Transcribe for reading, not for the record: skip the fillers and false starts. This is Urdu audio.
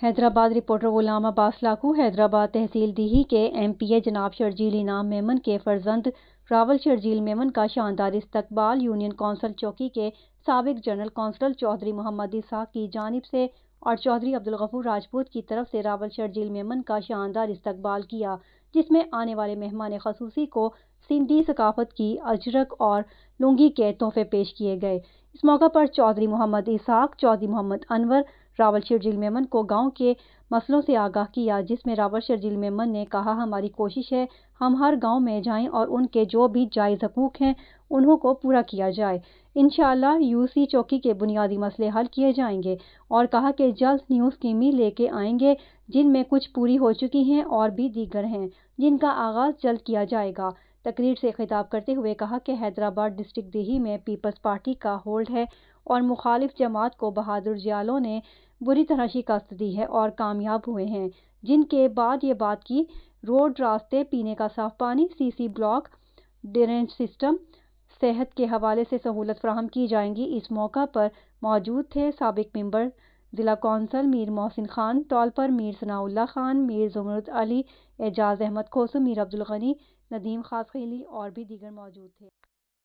حیدرآباد رپورٹر غلام عباس لاکھو حیدرآباد تحصیل دیہی کے ایم پی اے جناب شرجیل انعام میمن کے فرزند راول شرجیل میمن کا شاندار استقبال یونین کونسل چوکی کے سابق جنرل کونسل چودھری محمد اسحاق کی جانب سے اور چودھری عبدالغفور راجپوت کی طرف سے راول شرجیل میمن کا شاندار استقبال کیا، جس میں آنے والے مہمان خصوصی کو سندھی ثقافت کی اجرک اور لنگی کے تحفے پیش کیے گئے۔ اس موقع پر چودھری محمد اسحاق، چودھری محمد انور راول شرجیل میمن کو گاؤں کے مسئلوں سے آگاہ کیا، جس میں راول شرجیل میمن نے کہا ہماری کوشش ہے ہم ہر گاؤں میں جائیں اور ان کے جو بھی جائز حقوق ہیں انہوں کو پورا کیا جائے۔ انشاءاللہ یو سی چوکی کے بنیادی مسئلے حل کیے جائیں گے اور کہا کہ جلد نیو اسکیمیں لے کے آئیں گے جن میں کچھ پوری ہو چکی ہیں اور بھی دیگر ہیں جن کا آغاز جلد کیا جائے گا۔ تقریر سے خطاب کرتے ہوئے کہا کہ حیدرآباد ڈسٹرکٹ دیہی میں پیپلز پارٹی کا ہولڈ ہے اور مخالف جماعت کو بہادر جیالوں نے بری طرح شکست دی ہے اور کامیاب ہوئے ہیں، جن کے بعد یہ بات کی روڈ، راستے، پینے کا صاف پانی، سی سی بلاک، ڈرینیج سسٹم، صحت کے حوالے سے سہولت فراہم کی جائیں گی۔ اس موقع پر موجود تھے سابق ممبر ضلع کونسل میر محسن خان طولپر، میر ثناء اللہ خان، میر زمرد علی، اعجاز احمد کھوسو، میر عبدالغنی، ندیم خاص خیلی اور بھی دیگر موجود تھے۔